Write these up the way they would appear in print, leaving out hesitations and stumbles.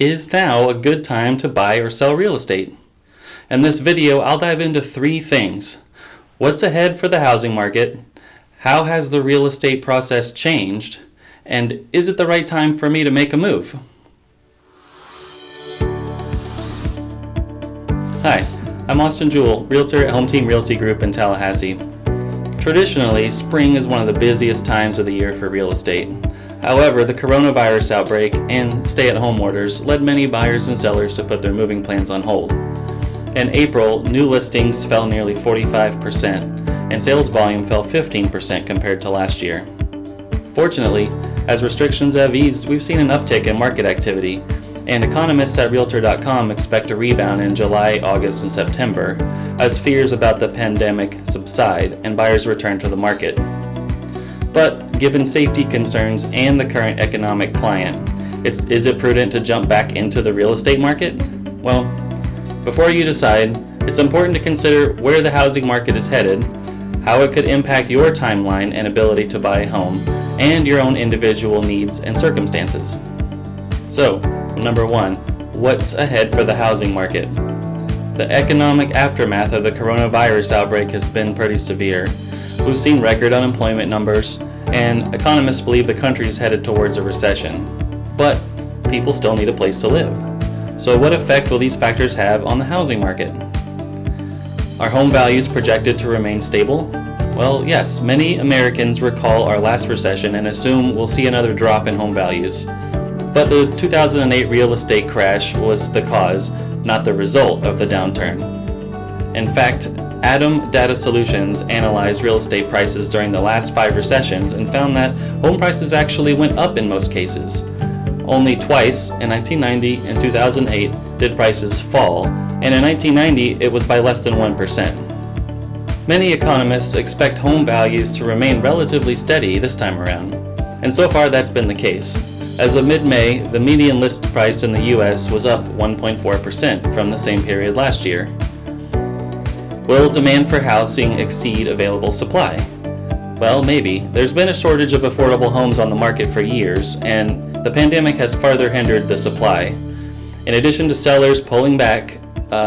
Is now a good time to buy or sell real estate? In this video, I'll dive into 3 things. What's ahead for the housing market? How has the real estate process changed? And is it the right time for me to make a move? Hi, I'm Jewell, Realtor at Home Team Realty Group in Tallahassee. Traditionally, spring is one of the busiest times of the year for real estate. However, the coronavirus outbreak and stay-at-home orders led many buyers and sellers to put their moving plans on hold. In April, new listings fell nearly 45%, and sales volume fell 15% compared to last year. Fortunately, as restrictions have eased, we've seen an uptick in market activity, and economists at Realtor.com expect a rebound in July, August, and September as fears about the pandemic subside and buyers return to the market. But given safety concerns and the current economic climate, is it prudent to jump back into the real estate market? Well, before you decide, it's important to consider where the housing market is headed, how it could impact your timeline and ability to buy a home, and your own individual needs and circumstances. So, number 1, what's ahead for the housing market? The economic aftermath of the coronavirus outbreak has been pretty severe. We've seen record unemployment numbers, and economists believe the country is headed towards a recession. But people still need a place to live. So what effect will these factors have on the housing market? Are home values projected to remain stable? Well, yes, many Americans recall our last recession and assume we'll see another drop in home values. But the 2008 real estate crash was the cause, not the result of the downturn. In fact, Adam Data Solutions analyzed real estate prices during the last 5 recessions and found that home prices actually went up in most cases. Only twice, in 1990 and 2008, did prices fall, and in 1990 it was by less than 1%. Many economists expect home values to remain relatively steady this time around, and so far that's been the case. As of mid-May, the median list price in the U.S. was up 1.4% from the same period last year. Will demand for housing exceed available supply? Well, maybe. There's been a shortage of affordable homes on the market for years, and the pandemic has further hindered the supply. In addition to sellers pulling back,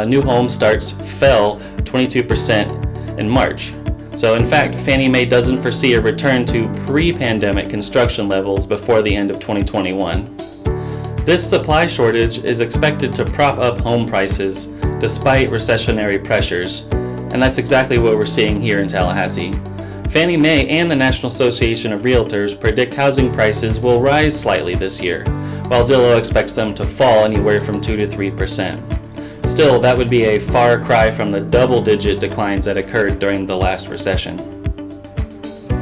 new home starts fell 22% in March. So in fact, Fannie Mae doesn't foresee a return to pre-pandemic construction levels before the end of 2021. This supply shortage is expected to prop up home prices despite recessionary pressures, and that's exactly what we're seeing here in Tallahassee. Fannie Mae and the National Association of Realtors predict housing prices will rise slightly this year, while Zillow expects them to fall anywhere from 2 to 3%. Still, that would be a far cry from the double-digit declines that occurred during the last recession.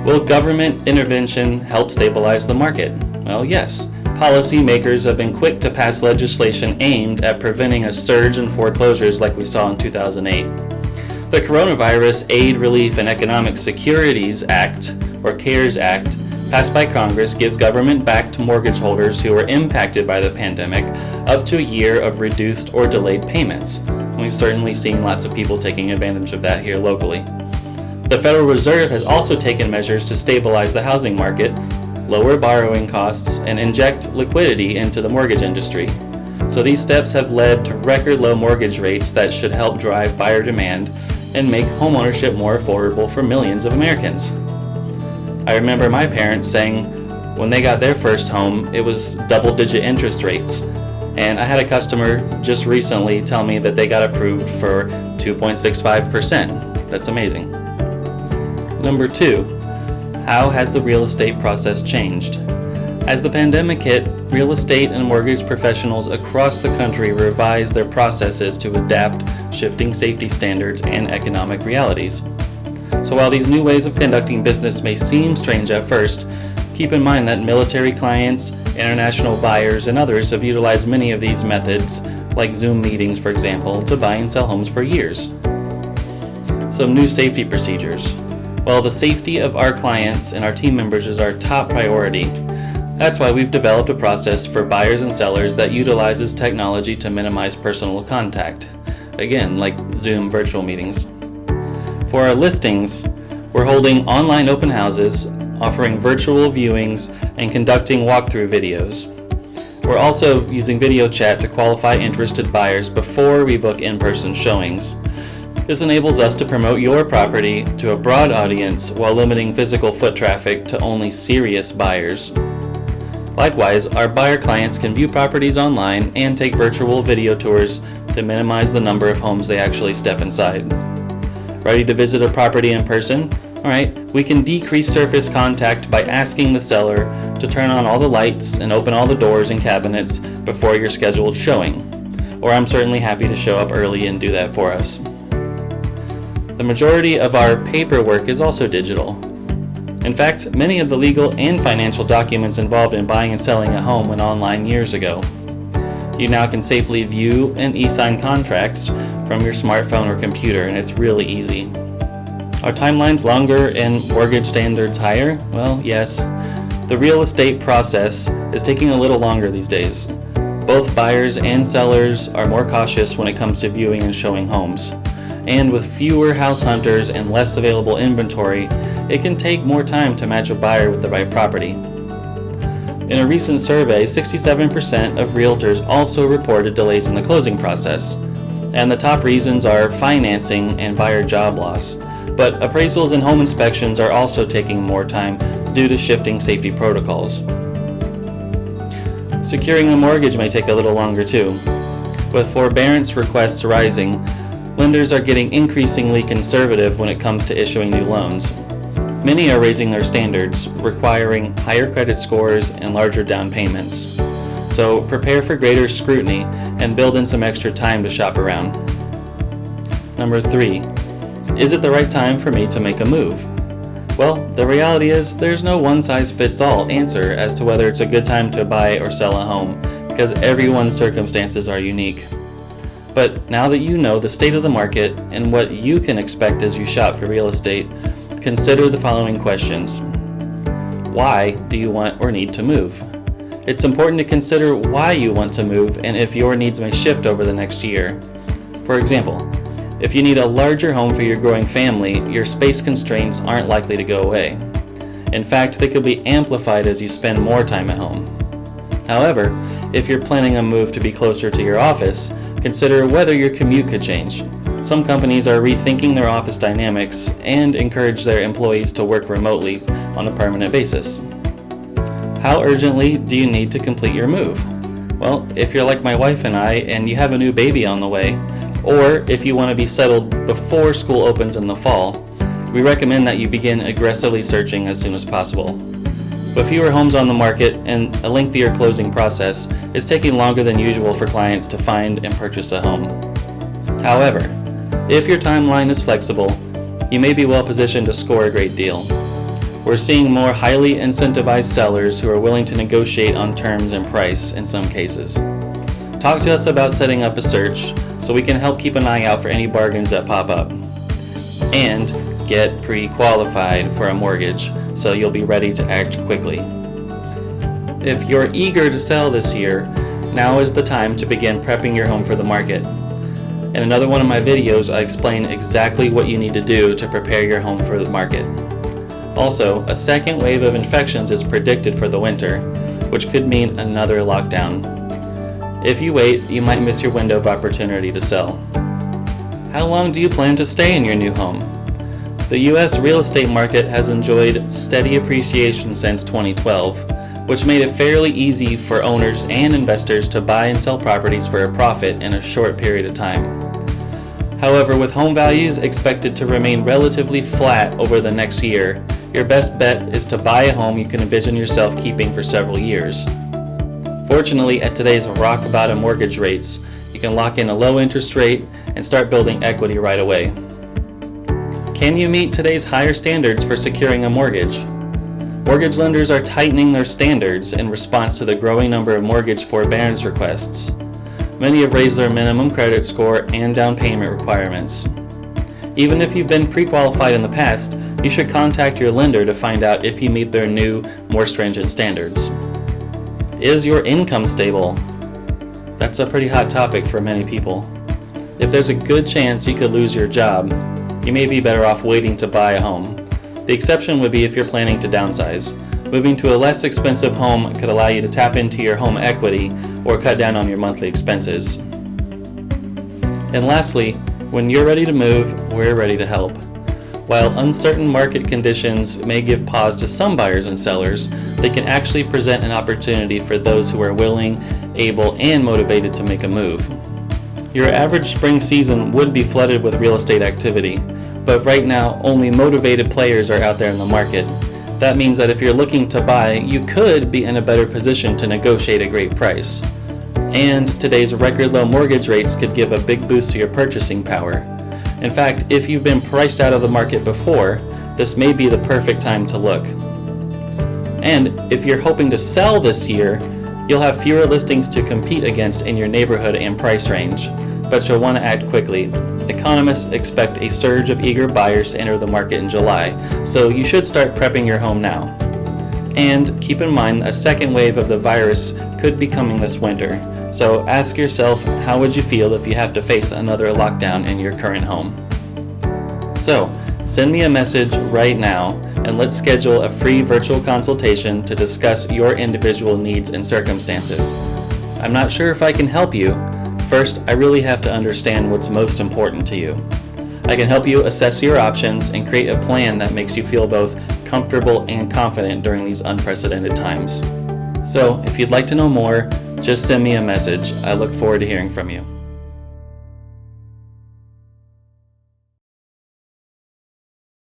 Will government intervention help stabilize the market? Well, yes. Policymakers have been quick to pass legislation aimed at preventing a surge in foreclosures like we saw in 2008. The Coronavirus Aid, Relief, and Economic Securities Act, or CARES Act, passed by Congress, gives government-backed mortgage holders who were impacted by the pandemic up to a year of reduced or delayed payments. We've certainly seen lots of people taking advantage of that here locally. The Federal Reserve has also taken measures to stabilize the housing market, lower borrowing costs, and inject liquidity into the mortgage industry. So these steps have led to record low mortgage rates that should help drive buyer demand and make homeownership more affordable for millions of Americans. I remember my parents saying when they got their first home, it was double-digit interest rates. And I had a customer just recently tell me that they got approved for 2.65%. That's amazing. Number 2, how has the real estate process changed? As the pandemic hit, real estate and mortgage professionals across the country revised their processes to adapt shifting safety standards and economic realities. So while these new ways of conducting business may seem strange at first, keep in mind that military clients, international buyers, and others have utilized many of these methods, like Zoom meetings, for example, to buy and sell homes for years. Some new safety procedures. Well, the safety of our clients and our team members is our top priority. That's why we've developed a process for buyers and sellers that utilizes technology to minimize personal contact. Again, like Zoom virtual meetings. For our listings, we're holding online open houses, offering virtual viewings, and conducting walkthrough videos. We're also using video chat to qualify interested buyers before we book in-person showings. This enables us to promote your property to a broad audience while limiting physical foot traffic to only serious buyers. Likewise, our buyer clients can view properties online and take virtual video tours to minimize the number of homes they actually step inside. Ready to visit a property in person? Alright, we can decrease surface contact by asking the seller to turn on all the lights and open all the doors and cabinets before your scheduled showing. Or I'm certainly happy to show up early and do that for us. The majority of our paperwork is also digital. In fact, many of the legal and financial documents involved in buying and selling a home went online years ago. You now can safely view and e-sign contracts from your smartphone or computer, and it's really easy. Are timelines longer and mortgage standards higher? Well, yes. The real estate process is taking a little longer these days. Both buyers and sellers are more cautious when it comes to viewing and showing homes. And with fewer house hunters and less available inventory, it can take more time to match a buyer with the right property. In a recent survey, 67% of realtors also reported delays in the closing process. And the top reasons are financing and buyer job loss. But appraisals and home inspections are also taking more time due to shifting safety protocols. Securing a mortgage may take a little longer too. With forbearance requests rising, lenders are getting increasingly conservative when it comes to issuing new loans. Many are raising their standards, requiring higher credit scores and larger down payments. So prepare for greater scrutiny and build in some extra time to shop around. Number 3. Is it the right time for me to make a move? Well, the reality is there's no one-size-fits-all answer as to whether it's a good time to buy or sell a home, because everyone's circumstances are unique. But now that you know the state of the market and what you can expect as you shop for real estate, consider the following questions. Why do you want or need to move? It's important to consider why you want to move and if your needs may shift over the next year. For example, if you need a larger home for your growing family, your space constraints aren't likely to go away. In fact, they could be amplified as you spend more time at home. However, if you're planning a move to be closer to your office, consider whether your commute could change. Some companies are rethinking their office dynamics and encourage their employees to work remotely on a permanent basis. How urgently do you need to complete your move? Well, if you're like my wife and I and you have a new baby on the way, or if you want to be settled before school opens in the fall, we recommend that you begin aggressively searching as soon as possible. With fewer homes on the market and a lengthier closing process, it's taking longer than usual for clients to find and purchase a home. However, if your timeline is flexible, you may be well positioned to score a great deal. We're seeing more highly incentivized sellers who are willing to negotiate on terms and price in some cases. Talk to us about setting up a search so we can help keep an eye out for any bargains that pop up. And get pre-qualified for a mortgage so you'll be ready to act quickly. If you're eager to sell this year, now is the time to begin prepping your home for the market. In another one of my videos, I explain exactly what you need to do to prepare your home for the market. Also, a second wave of infections is predicted for the winter, which could mean another lockdown. If you wait, you might miss your window of opportunity to sell. How long do you plan to stay in your new home? The U.S. real estate market has enjoyed steady appreciation since 2012, which made it fairly easy for owners and investors to buy and sell properties for a profit in a short period of time. However, with home values expected to remain relatively flat over the next year, your best bet is to buy a home you can envision yourself keeping for several years. Fortunately, at today's rock-bottom mortgage rates, you can lock in a low interest rate and start building equity right away. Can you meet today's higher standards for securing a mortgage? Mortgage lenders are tightening their standards in response to the growing number of mortgage forbearance requests. Many have raised their minimum credit score and down payment requirements. Even if you've been pre-qualified in the past, you should contact your lender to find out if you meet their new, more stringent standards. Is your income stable? That's a pretty hot topic for many people. If there's a good chance you could lose your job, you may be better off waiting to buy a home. The exception would be if you're planning to downsize. Moving to a less expensive home could allow you to tap into your home equity or cut down on your monthly expenses. And lastly, when you're ready to move, we're ready to help. While uncertain market conditions may give pause to some buyers and sellers, they can actually present an opportunity for those who are willing, able, and motivated to make a move. Your average spring season would be flooded with real estate activity, but right now only motivated players are out there in the market. That means that if you're looking to buy, you could be in a better position to negotiate a great price. And today's record low mortgage rates could give a big boost to your purchasing power. In fact, if you've been priced out of the market before, this may be the perfect time to look. And if you're hoping to sell this year, you'll have fewer listings to compete against in your neighborhood and price range, but you'll want to act quickly. Economists expect a surge of eager buyers to enter the market in July, so you should start prepping your home now. And keep in mind, a second wave of the virus could be coming this winter. So ask yourself, how would you feel if you have to face another lockdown in your current home? So send me a message right now and let's schedule a free virtual consultation to discuss your individual needs and circumstances. I'm not sure if I can help you. First, I really have to understand what's most important to you. I can help you assess your options and create a plan that makes you feel both comfortable and confident during these unprecedented times. So if you'd like to know more, just send me a message. I look forward to hearing from you.